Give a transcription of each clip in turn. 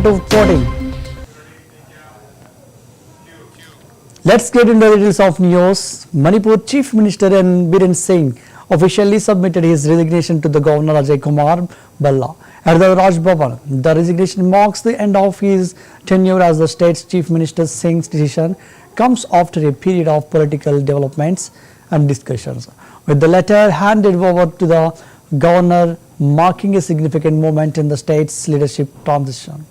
to voting. Let's get into the details of news. Manipur Chief Minister N. Biren Singh officially submitted his resignation to the Governor Ajay Kumar Bhalla at the Raj Bhavan. The resignation marks the end of his tenure as the state's Chief Minister. Singh's decision comes after a period of political developments and discussions, with the letter handed over to the Governor marking a significant moment in the state's leadership transition.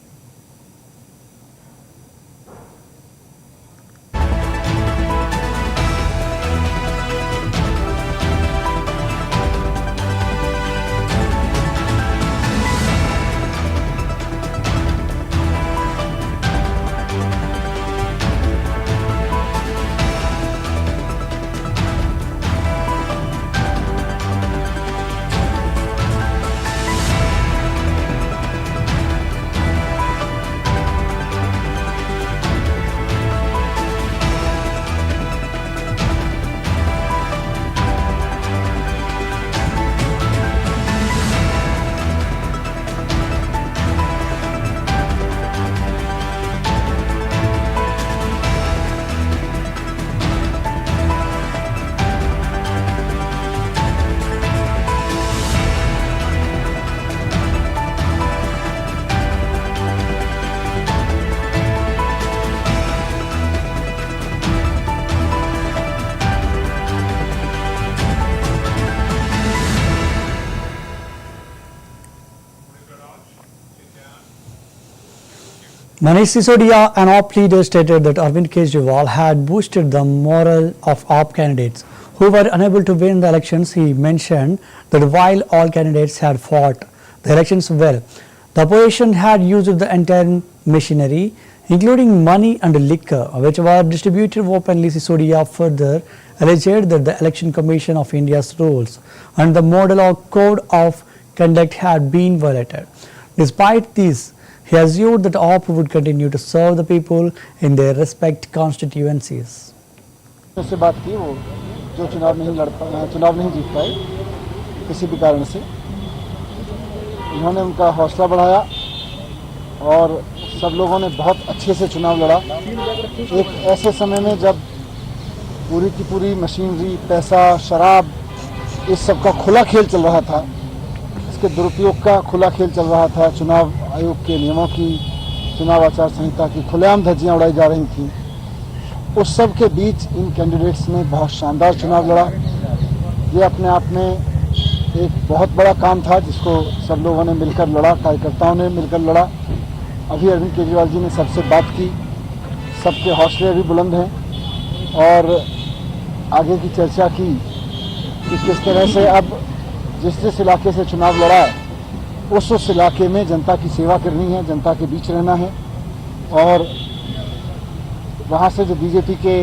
Manish Sisodia, an AAP leader, stated that Arvind Kejriwal had boosted the morale of AAP candidates who were unable to win the elections. He mentioned that while all candidates had fought the elections well, the opposition had used the entire machinery, including money and liquor, which were distributed openly. Sisodia further alleged that the Election Commission of India's rules and the model or code of conduct had been violated. Despite this, he assured that AAP would continue to serve the people in their respective constituencies. से बात की वो जो चुनाव नहीं जीत पाए किसी भी कारण से, उन्होंने उनका हौसला बढ़ाया और सब लोगों ने बहुत अच्छे से चुनाव लड़ा। एक ऐसे समय में जब पूरी की पूरी मशीनरी, पैसा, शराब, इस सब का खुला खेल चल रहा था, इसके दुरुपयोग का खुला खेल चल रहा था, चुनाव आयोग के नियमों की, चुनाव आचार संहिता की खुलेआम धज्जियां उड़ाई जा रही थी, उस सब के बीच इन कैंडिडेट्स ने बहुत शानदार चुनाव लड़ा। ये अपने आप में एक बहुत बड़ा काम था जिसको सब लोगों ने मिलकर लड़ा, कार्यकर्ताओं ने मिलकर लड़ा। अभी अरविंद केजरीवाल जी ने सबसे बात की, सबके हौसले अभी बुलंद हैं और आगे की चर्चा की कि किस तरह से अब जिस इलाके से चुनाव लड़ा है उस इलाके में जनता की सेवा करनी है, जनता के बीच रहना है और वहाँ से जो बीजेपी के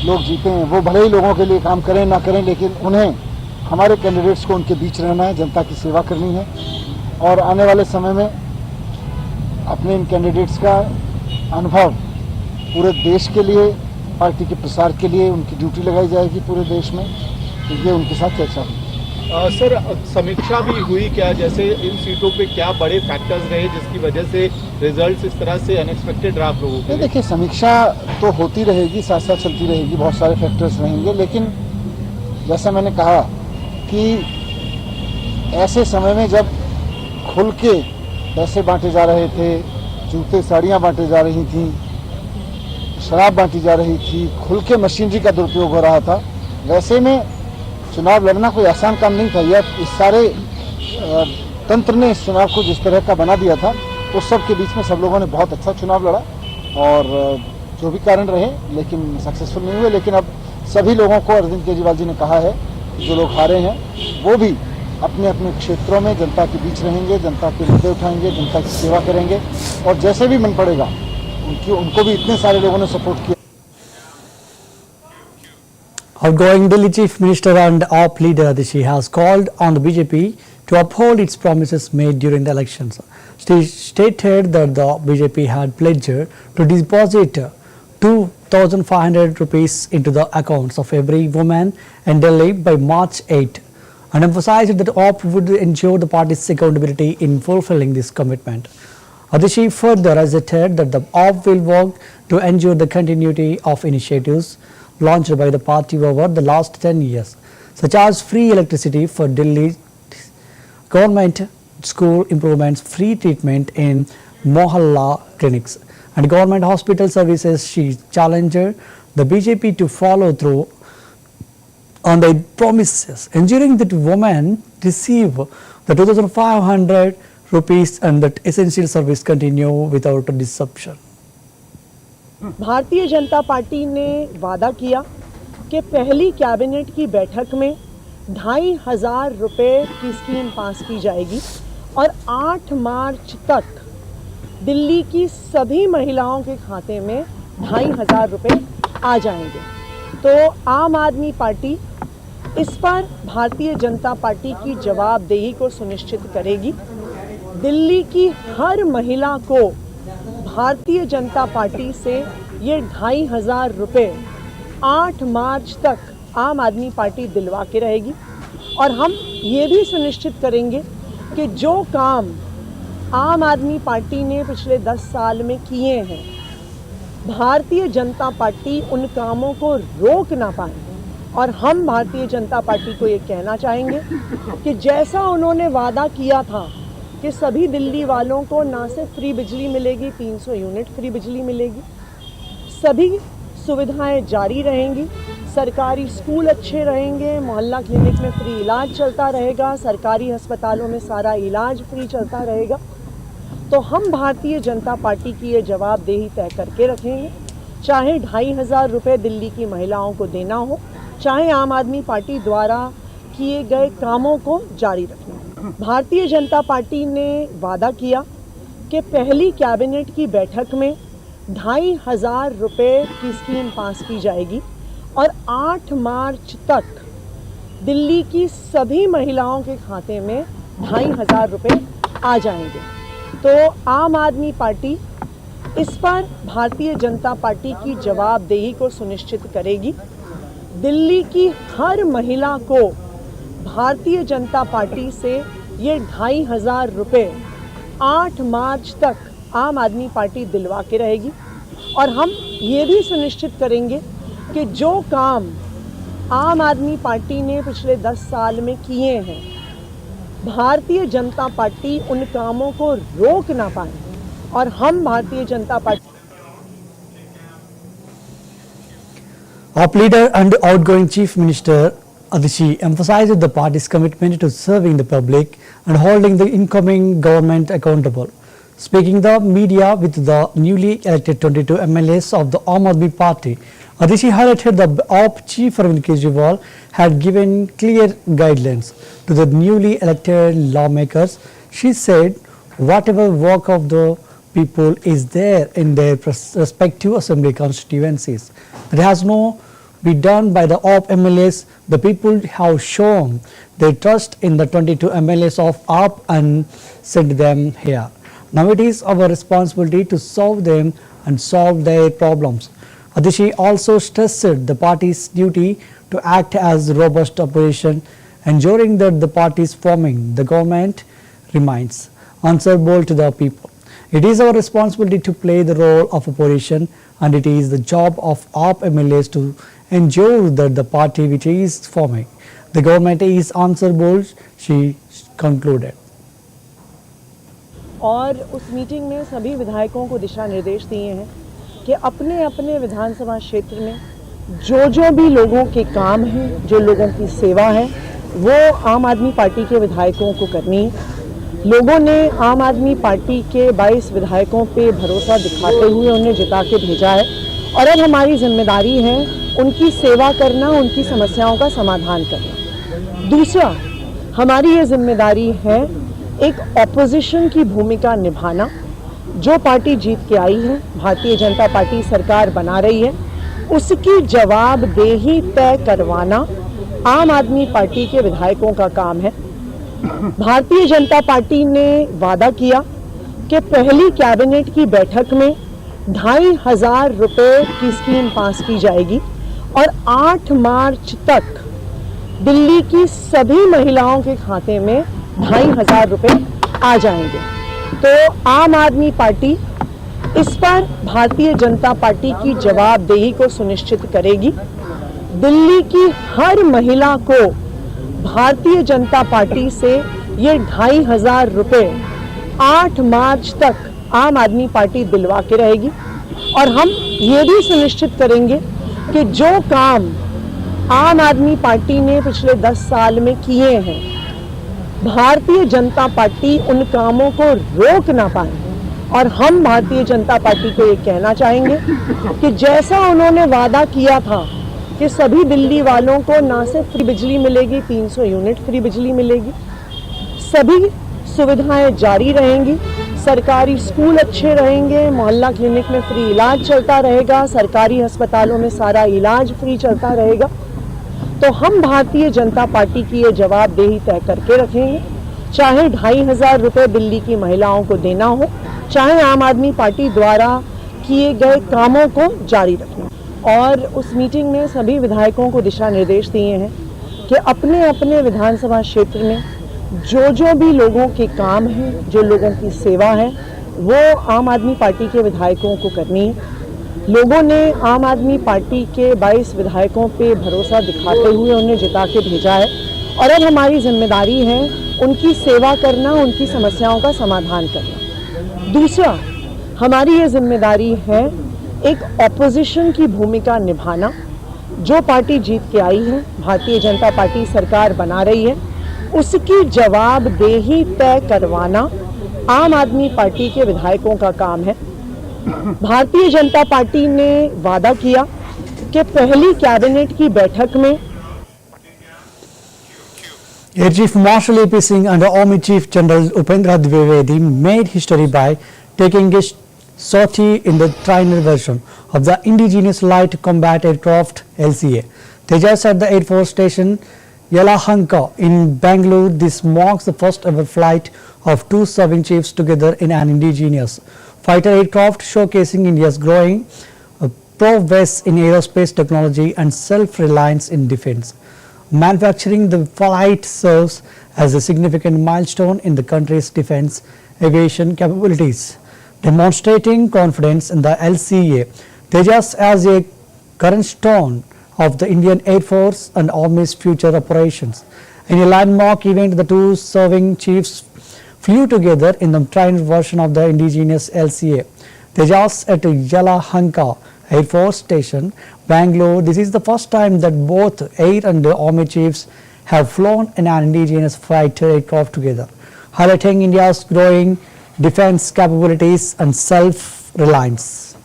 लोग जीते हैं वो भले ही लोगों के लिए काम करें ना करें, लेकिन उन्हें हमारे कैंडिडेट्स को उनके बीच रहना है, जनता की सेवा करनी है और आने वाले समय में अपने इन कैंडिडेट्स का अनुभव पूरे देश के लिए, पार्टी के प्रसार के लिए उनकी ड्यूटी लगाई जाएगी पूरे देश में। तो ये उनके साथ चर्चा हुई। सर, समीक्षा भी हुई क्या, जैसे इन सीटों पे क्या बड़े फैक्टर्स रहे जिसकी वजह से रिजल्ट्स इस तरह से अनएक्सपेक्टेड रहा आप लोगों के लिए? देखिए, समीक्षा तो होती रहेगी, साथ साथ चलती रहेगी, बहुत सारे फैक्टर्स रहेंगे, लेकिन जैसा मैंने कहा कि ऐसे समय में जब खुल के पैसे बांटे जा रहे थे, जूते साड़ियाँ बांटे जा रही थी, शराब बांटी जा रही थी, खुल के मशीनरी का दुरुपयोग हो रहा था, वैसे में चुनाव लड़ना कोई आसान काम नहीं था। यह इस सारे तंत्र ने इस चुनाव को जिस तरह का बना दिया था, उस सब के बीच में सब लोगों ने बहुत अच्छा चुनाव लड़ा और जो भी कारण रहे लेकिन सक्सेसफुल नहीं हुए। लेकिन अब सभी लोगों को अरविंद केजरीवाल जी ने कहा है कि जो लोग हारे हैं वो भी अपने अपने क्षेत्रों में जनता के बीच रहेंगे, जनता के मुद्दे उठाएंगे, जनता की सेवा करेंगे और जैसे भी मन पड़ेगा उनको भी इतने सारे लोगों ने सपोर्ट किया। Outgoing Delhi Chief Minister and AAP leader Adishi has called on the BJP to uphold its promises made during the elections. She stated that the BJP had pledged to deposit 2,500 rupees into the accounts of every woman in Delhi by March 8 and emphasized that AAP would ensure the party's accountability in fulfilling this commitment. Adishi further asserted that the AAP will work to ensure the continuity of initiatives launched by the party over the last 10 years, such as free electricity for Delhi, government school improvements, free treatment in Mohalla clinics, and government hospital services. She challenged the BJP to follow through on their promises, ensuring that women receive the 2,500 rupees and that essential service continue without disruption. Bharatiya Janata party ने वादा किया कि पहली cabinet की बैठक में 2,500 रुपये की स्कीम पास की जाएगी और 8 मार्च तक दिल्ली की सभी महिलाओं के खाते में 2,500 रुपये आ जाएंगे। तो आम आदमी पार्टी इस पर भारतीय जनता पार्टी की जवाबदेही को सुनिश्चित करेगी। दिल्ली की हर महिला को भारतीय जनता पार्टी से ये 2,500 रुपये 8 मार्च तक आम आदमी पार्टी दिलवा के रहेगी और हम ये भी सुनिश्चित करेंगे कि जो काम आम आदमी पार्टी ने पिछले 10 साल में किए हैं, भारतीय जनता पार्टी उन कामों को रोक ना पाए। और हम भारतीय जनता पार्टी को ये कहना चाहेंगे कि जैसा उन्होंने वादा किया था कि सभी दिल्ली वालों को ना सिर्फ फ्री बिजली मिलेगी, 300 यूनिट फ्री बिजली मिलेगी, सभी सुविधाएं जारी रहेंगी, सरकारी स्कूल अच्छे रहेंगे, मोहल्ला क्लिनिक में फ्री इलाज चलता रहेगा, सरकारी अस्पतालों में सारा इलाज फ्री चलता रहेगा। तो हम भारतीय जनता पार्टी की ये जवाबदेही तय करके रखेंगे, चाहे 2,500 रुपये दिल्ली की महिलाओं को देना हो, चाहे आम आदमी पार्टी द्वारा किए गए कामों को जारी रखना। भारतीय जनता पार्टी ने वादा किया कि पहली कैबिनेट की बैठक में 2,500 रुपये की स्कीम पास की जाएगी और 8 मार्च तक दिल्ली की सभी महिलाओं के खाते में 2,500 रुपये आ जाएंगे। तो आम आदमी पार्टी इस पर भारतीय जनता पार्टी की जवाबदेही को सुनिश्चित करेगी। दिल्ली की हर महिला को भारतीय जनता पार्टी से ये 2,500 रुपये 8 मार्च तक आम आदमी पार्टी दिलवा के रहेगी और हम ये भी सुनिश्चित करेंगे कि जो काम आम आदमी पार्टी ने पिछले 10 साल में किए हैं, भारतीय जनता पार्टी उन कामों को रोक ना पाए। और हम Bharatiya Janata party AAP leader and outgoing Chief Minister Adishi emphasized the party's commitment to serving the public and holding the incoming government accountable. Speaking the media with the newly elected 22 MLAs of the Aam Aadmi Party, Adishi highlighted the AAP Chief Arvind Kejriwal had given clear guidelines to the newly elected lawmakers. She said whatever work of the people is there in their respective assembly constituencies that has no be done by the AAP MLAs. The people have shown their trust in the 22 MLAs of AAP and sent them here. Now it is our responsibility to solve them and solve their problems. Adishi also stressed the party's duty to act as robust opposition, ensuring that the parties forming the government remains answerable to the people. It is our responsibility to play the role of opposition, and it is the job of AAP MLAs to ensure that the party which is forming the government is answerable, she concluded. और उस meeting में सभी विधायकों को दिशा निर्देश दिए हैं कि अपने अपने विधानसभा क्षेत्र में जो भी लोगों के काम हैं, जो लोगों की सेवा है, वो आम आदमी पार्टी के विधायकों को करनी है। लोगों ने आम आदमी पार्टी के 22 विधायकों पे भरोसा दिखाते हुए उन्हें जिता के भेजा है और अब हमारी जिम्मेदारी है उनकी सेवा करना, उनकी समस्याओं का समाधान करना। दूसरा, हमारी ये जिम्मेदारी है एक ऑपोजिशन की भूमिका निभाना। जो पार्टी जीत के आई है, भारतीय जनता पार्टी सरकार बना रही है, उसकी जवाबदेही तय करवाना आम आदमी पार्टी के विधायकों का काम है। भारतीय जनता पार्टी ने वादा किया कि पहली कैबिनेट की बैठक में 2,500 रुपये की स्कीम पास की जाएगी और 8 मार्च तक दिल्ली की सभी महिलाओं के खाते में 2,500 रुपये आ जाएंगे। तो आम आदमी पार्टी इस पर भारतीय जनता पार्टी की जवाबदेही को सुनिश्चित करेगी। दिल्ली की हर महिला को भारतीय जनता पार्टी से ये 2,500 रुपए 8 मार्च तक आम आदमी पार्टी दिलवा के रहेगी। और हम ये भी सुनिश्चित करेंगे कि जो काम आम आदमी पार्टी ने पिछले 10 साल में किए हैं, भारतीय जनता पार्टी उन कामों को रोक ना पाए। और हम भारतीय जनता पार्टी को ये कहना चाहेंगे कि जैसा उन्होंने वादा किया था कि सभी दिल्ली वालों को ना सिर्फ फ्री बिजली मिलेगी, 300 यूनिट फ्री बिजली मिलेगी, सभी सुविधाएं जारी रहेंगी, सरकारी स्कूल अच्छे रहेंगे, मोहल्ला क्लिनिक में फ्री इलाज चलता रहेगा, सरकारी अस्पतालों में सारा इलाज फ्री चलता रहेगा। तो हम भारतीय जनता पार्टी की ये जवाबदेही तय करके रखेंगे, चाहे 2,500 रुपए दिल्ली की महिलाओं को देना हो, चाहे आम आदमी पार्टी द्वारा किए गए कामों को जारी रखना। और उस मीटिंग में सभी विधायकों को दिशा निर्देश दिए हैं कि अपने अपने विधानसभा क्षेत्र में जो भी लोगों के काम हैं, जो लोगों की सेवा है, वो आम आदमी पार्टी के विधायकों को करनी है। लोगों ने आम आदमी पार्टी के 22 विधायकों पे भरोसा दिखाते हुए उन्हें जिता के भेजा है और अब हमारी जिम्मेदारी है उनकी सेवा करना, उनकी समस्याओं का समाधान करना। दूसरा, हमारी ये जिम्मेदारी है एक ऑपोजिशन की भूमिका निभाना। जो पार्टी जीत के आई है, भारतीय जनता पार्टी सरकार बना रही है, उसकी जवाबदेही तय करवाना आम आदमी पार्टी के विधायकों का काम है। भारतीय जनता पार्टी ने वादा किया कि पहली कैबिनेट की बैठक में Air Chief Marshal A.P. Singh and Army Chief General Upendra Dwivedi made history by taking a sortie in the trainer version of the indigenous light combat aircraft LCA Tejas at the Air Force Station Yelahanka in Bangalore. This marks the first ever flight of two serving chiefs together in an indigenous fighter aircraft, showcasing India's growing prowess in aerospace technology and self-reliance in defense. Manufacturing the flight serves as a significant milestone in the country's defense aviation capabilities, demonstrating confidence in the LCA Tejas as a cornerstone of the Indian Air Force and Army's future operations. In a landmark event, the two serving chiefs flew together in the trainer version of the indigenous LCA Tejas at Yelahanka Air Force Station, Bangalore. This is the first time that both Air and Army chiefs have flown in an indigenous fighter aircraft together, highlighting India's growing defense capabilities and self-reliance.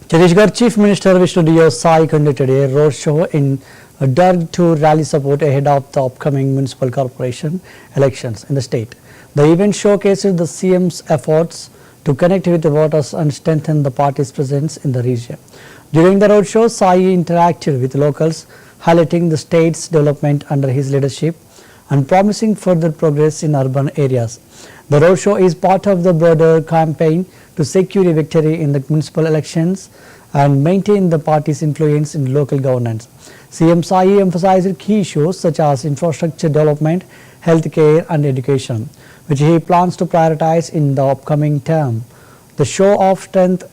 Chhattisgarh Chief Minister Vishnu Dio Sai conducted a roadshow in Durg to rally support ahead of the upcoming municipal corporation elections in the state. The event showcases the CM's efforts to connect with the voters and strengthen the party's presence in the region. During the roadshow, Sai interacted with locals, highlighting the state's development under his leadership and promising further progress in urban areas. The roadshow is part of the broader campaign to secure a victory in the municipal elections and maintain the party's influence in local governance. CM Sai emphasized key issues such as infrastructure development, healthcare and education, which he plans to prioritize in the upcoming term. The show of strength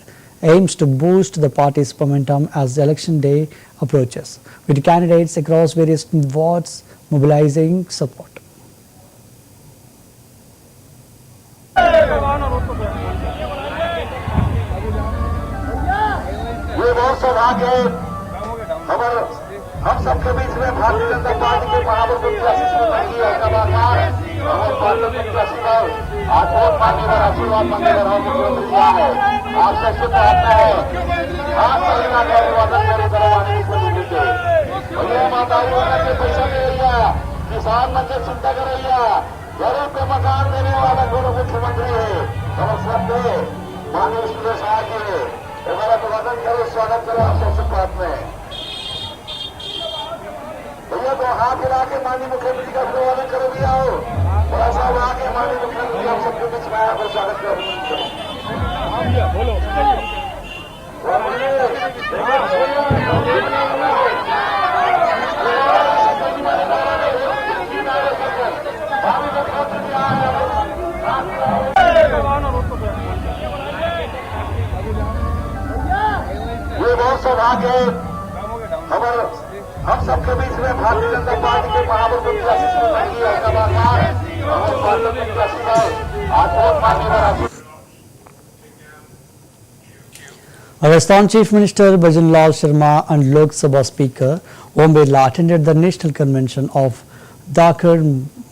aims to boost the party's momentum as the election day approaches, with candidates across various wards mobilizing support. ये बहुत सौभाग्य है हम सबके बीच में Bharatiya Janata party के महाबल प्रत्याशी श्रीमती कलाकार और पार्टी प्रत्याशी का आज बहुत मान्यवर आशीर्वाद मांगे रहा मुख्यमंत्री जी है आपसे शुभ प्रार्थना है आप सभी का अभिवादन मेरे करवाने की कोशिश कीजिए भैया माताओं के पैसा दे रही किसान मन की चिंता कर रही गरीब पे मकान देने वाला गुरु मुख्यमंत्री है और सबके माननीय सुरेश शाह जी हमारा अभिवादन करो स्वागत करो आप सबसे बात में भैया तो हाथ हिला के माननीय मुख्यमंत्री का अभिवादन करो भी आओ बड़ा साहब आके माननीय मुख्यमंत्री आप सबके बीच में आया पर स्वागत करो बोलो ये बहुत सौभाग्य है हम सबके बीच में भारतीय जनता पार्टी के महाबल प्रत्याशी श्रीमती कलाकार और पार्टी प्रत्याशी का आज बहुत मान्यवर आशीर्वाद Rajasthan Chief Minister Bhajan Lal Sharma and Lok Sabha Speaker Om Birla attended the national convention of Dhakar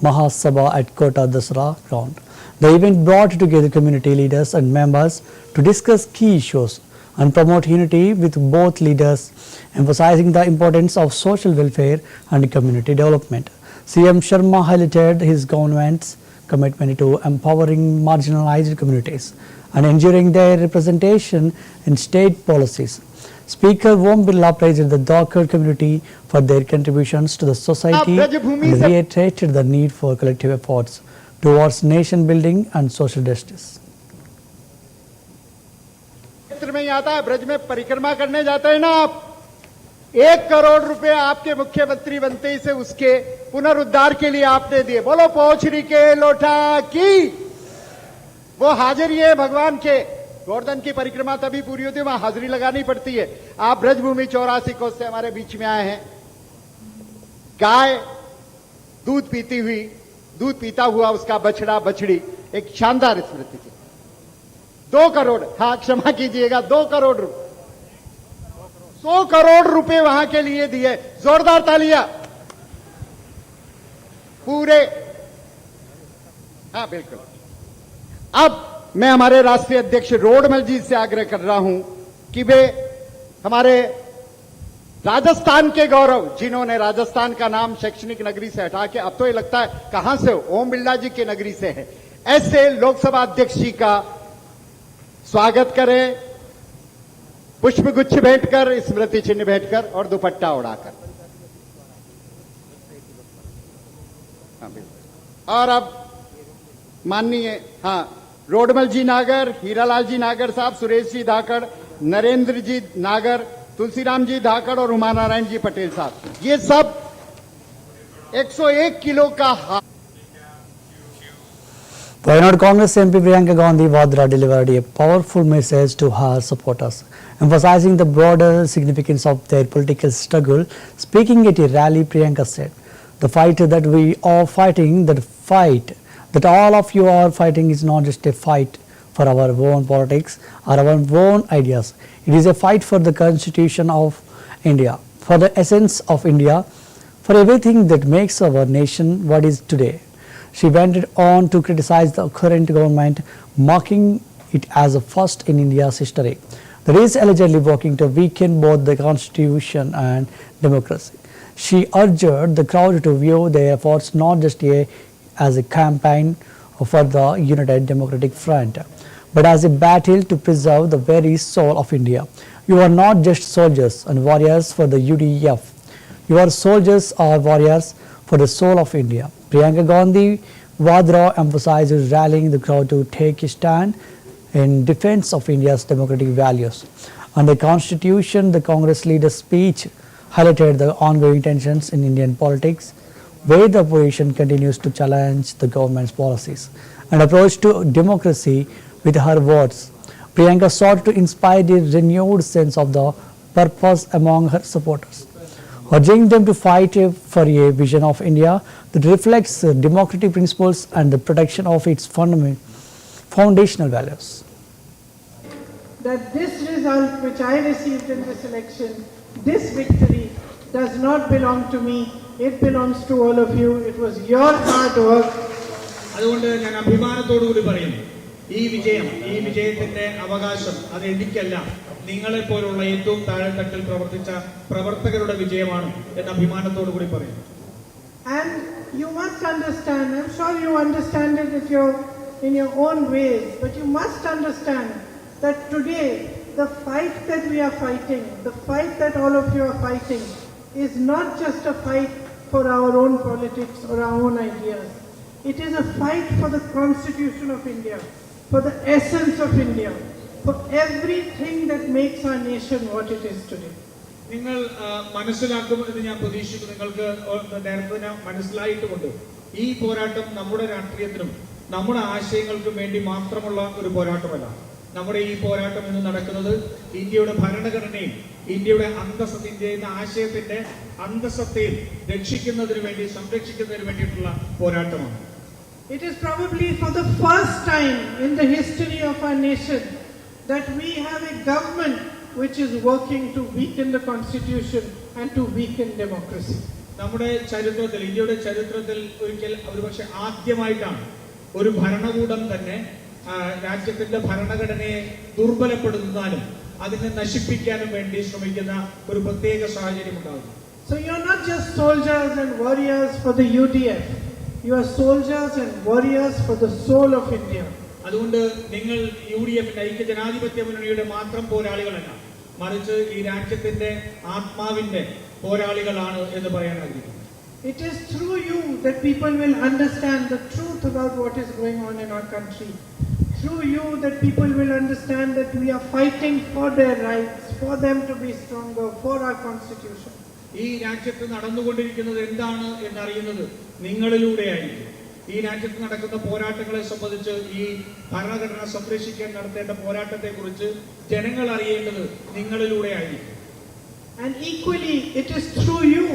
Mahasabha at Kota Dasra ground. The event brought together community leaders and members to discuss key issues and promote unity with both leaders, emphasizing the importance of social welfare and community development. CM Sharma highlighted his government's commitment to empowering marginalized communities and ensuring their representation in state policies. Speaker Om Birla praised the Dhakar community for their contributions to the society and reiterated the need for collective efforts towards nation building and social justice. क्षेत्र में आता है ब्रज में परिक्रमा करने जाते हैं ना आप 1 करोड़ रुपए आपके मुख्यमंत्री बनते ही से उसके पुनरुद्धार के लिए आपने दिए बोलो पोछरी के लोटा की वो हाजिरी है भगवान के गोवर्धन की परिक्रमा तभी पूरी होती है वहां हाजिरी लगानी पड़ती है आप ब्रजभूमि 84 कोस से हमारे बीच में आए हैं गाय दूध पीता हुआ उसका बछड़ा बछड़ी एक शानदार स्मृति थी 2 करोड़ हाँ क्षमा कीजिएगा 2 करोड़ रुपए 100 करोड़ रुपए वहां के लिए दिए जोरदार तालियां पूरे हाँ बिल्कुल अब मैं हमारे राष्ट्रीय अध्यक्ष रोडमल जी से आग्रह कर रहा हूं कि वे हमारे राजस्थान के गौरव जिन्होंने राजस्थान का नाम शैक्षणिक नगरी से हटा के अब तो ये लगता है कहां से हो ओम बिरला जी के नगरी से है ऐसे लोकसभा अध्यक्ष जी का स्वागत करें पुष्पगुच्छ भेंटकर स्मृति चिन्ह भेंटकर और दुपट्टा उड़ाकर और अब माननीय हाँ रोडमल जी नागर हीरालाल जी नागर साहब सुरेश जी धाकड़ नरेंद्र जी नागर तुलसीराम जी धाकड़ और उमा नारायण जी पटेल साहब ये सब 101 किलो का Wayanad Congress MP Priyanka Gandhi Vadra delivered a powerful message to her supporters, emphasizing the broader significance of their political struggle. Speaking at a rally, Priyanka said, "The fight that we are fighting, that all of you are fighting is not just a fight for our own politics or our own ideas. It is a fight for the Constitution of India, for the essence of India, for everything that makes our nation what is today." She went on to criticize the current government, marking it as a first in India's history that is allegedly working to weaken both the constitution and democracy. She urged the crowd to view their efforts not just as a campaign for the United Democratic Front, but as a battle to preserve the very soul of India. You are not just soldiers and warriors for the UDF. You are soldiers or warriors for the soul of India. Priyanka Gandhi Vadra emphasizes rallying the crowd to take a stand in defense of India's democratic values. On the Constitution, the Congress leader's speech highlighted the ongoing tensions in Indian politics, where the opposition continues to challenge the government's policies and approach to democracy with her words. Priyanka sought to inspire a renewed sense of the purpose among her supporters, urging them to fight for a vision of India that reflects democratic principles and the protection of its foundational values. That this result which I received in this election, this victory, does not belong to me, it belongs to all of you. It was your hard work. അതുകൊണ്ട് ഞാൻ അഭിമാനത്തോടുകൂടി പറയുന്നു, ഈ വിജയത്തിന്റെ അവകാശം അത് എനിക്കല്ല, നിങ്ങളെ പോലുള്ള ഏറ്റവും താഴെത്തട്ടിൽ പ്രവർത്തിച്ച പ്രവർത്തകരുടെ വിജയമാണ് എന്ന് അഭിമാനത്തോടു കൂടി പറയുന്നു. And you must understand, I'm sure you understand it in your own ways, but you must understand that today the fight that we are fighting, the fight that all of you are fighting, is not just a fight for our own politics or our own ideas. It is a fight for the Constitution of India, for the essence of India, for everything that makes our nation what it is today. നിങ്ങൾ മനസ്സിലാക്കുമെന്ന് ഞാൻ പ്രതീക്ഷിക്കുന്നു. നിങ്ങൾക്ക് നേരത്തെ മനസ്സിലായിട്ടുമുണ്ട്, ഈ പോരാട്ടം നമ്മുടെ രാഷ്ട്രീയത്തിനും നമ്മുടെ ആശയങ്ങൾക്കും വേണ്ടി മാത്രമുള്ള ഒരു പോരാട്ടമല്ല. നമ്മുടെ ഈ പോരാട്ടം ഇന്ന് നടക്കുന്നത് ഇന്ത്യയുടെ ഭരണഘടനയും ഇന്ത്യയുടെ ഇന്ത്യയുടെ ആശയത്തിന്റെ അന്തസ്സത്തെയും രക്ഷിക്കുന്നതിന് വേണ്ടി, സംരക്ഷിക്കുന്നതിന് വേണ്ടിയിട്ടുള്ള പോരാട്ടമാണ്. It is probably for the first time in the history of our nation that we have a government which is working to weaken the constitution and to weaken democracy. നമ്മുടെ ചരിത്രത്തിൽ, ഇന്ത്യയുടെ ചരിത്രത്തിൽ ഒരിക്കൽ ഒരുപക്ഷെ ആദ്യമായിട്ടാണ് ഒരു ഭരണകൂടം തന്നെ രാജ്യത്തിന്റെ ഭരണഘടനയെ ദുർബലപ്പെടുത്താനും അതിനെ നശിപ്പിക്കാനും വേണ്ടി ശ്രമിക്കുന്ന ഒരു പ്രത്യേക സാഹചര്യം ഉണ്ടാകുന്നു. So you are not just soldiers and warriors for the UDF. You are soldiers and warriors for the soul of India. അതുകൊണ്ട് നിങ്ങൾ UDF ഐക്യജനാധിപത്യ മുന്നണിയുടെ മാത്രം പോരാളികളല്ല, മറിച്ച് ഈ രാജ്യത്തിന്റെ ആത്മാവിന്റെ പോരാളികളാണ് എന്ന് പറയാൻ ആഗ്രഹിക്കുന്നു. It is through you that people will understand the truth about what is going on in our country. Through you that people will understand that we are fighting for their rights, for them to be stronger, for our constitution. ഈ രാജ്യത്ത് നടന്നുകൊണ്ടിരിക്കുന്നത് എന്താണ് എന്നറിയുന്നത് നിങ്ങളിലൂടെയായിരിക്കും. ഈ രാജ്യത്ത് നടക്കുന്ന പോരാട്ടങ്ങളെ സംബന്ധിച്ച്, ഈ ഭരണഘടന സംരക്ഷിക്കാൻ നടത്തേണ്ട പോരാട്ടത്തെ കുറിച്ച് ജനങ്ങൾ അറിയേണ്ടത് നിങ്ങളിലൂടെ ആയിരിക്കും. And equally, it is through you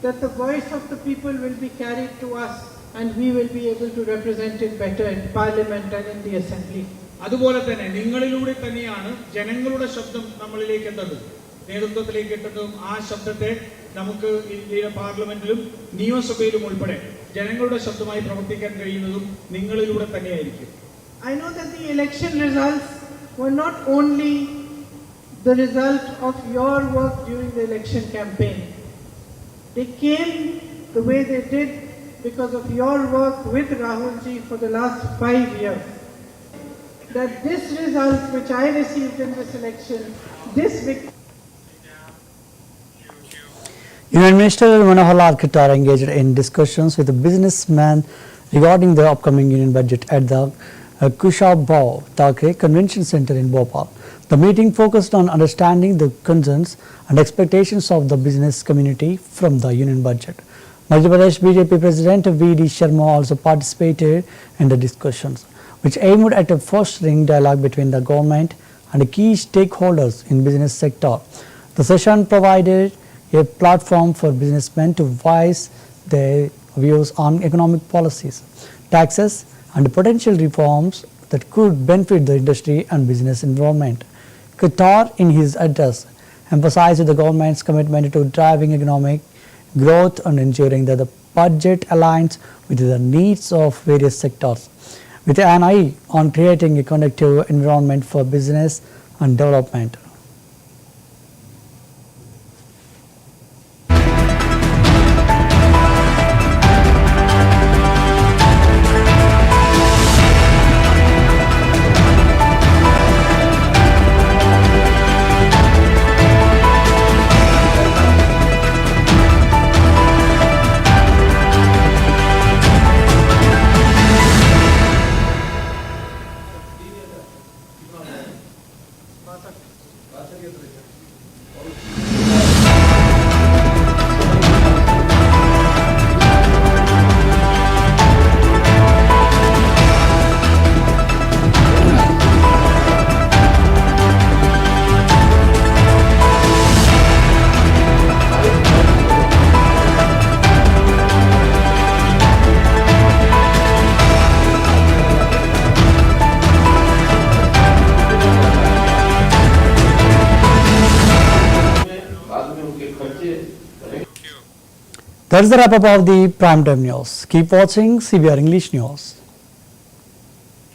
that the voice of the people will be carried to us and we will be able to represent it better in Parliament and in the Assembly. അതുപോലെ തന്നെ നിങ്ങളിലൂടെ തന്നെയാണ് ജനങ്ങളുടെ ശബ്ദം നമ്മളിലേക്ക് എത്തുന്നത്, നേതൃത്വത്തിലേക്ക് എത്തുന്നതും. ആ ശബ്ദത്തെ നമുക്ക് ഇന്ത്യയുടെ പാർലമെന്റിലും നിയമസഭയിലും ഉൾപ്പെടെ ജനങ്ങളുടെ ശബ്ദമായി പ്രവർത്തിക്കാൻ കഴിയുന്നതും നിങ്ങളിലൂടെ തന്നെയായിരിക്കും. I know that the election results were not only the result of your work during the election campaign. They came the way they did because of your work with Rahul ji for the last 5 years. That this result which I received in this election, this victory. Union Minister Manohar Lal Khattar engaged in discussions with the businessmen regarding the upcoming Union budget at the Kushabao Thakre Convention Center in Bhopal. The meeting focused on understanding the concerns and expectations of the business community from the Union budget. Madhya Pradesh BJP President V.D. Sharma also participated in the discussions, which aimed at a fostering dialogue between the government and the key stakeholders in business sector. The session provided a platform for businessmen to voice their views on economic policies, taxes, and potential reforms that could benefit the industry and business environment. Khattar, in his address, emphasized the government's commitment to driving economic growth and ensuring that the budget aligns with the needs of various sectors, with an eye on creating a conducive environment for business and development. That's the wrap up of the Primetime News. Keep watching CBR English News.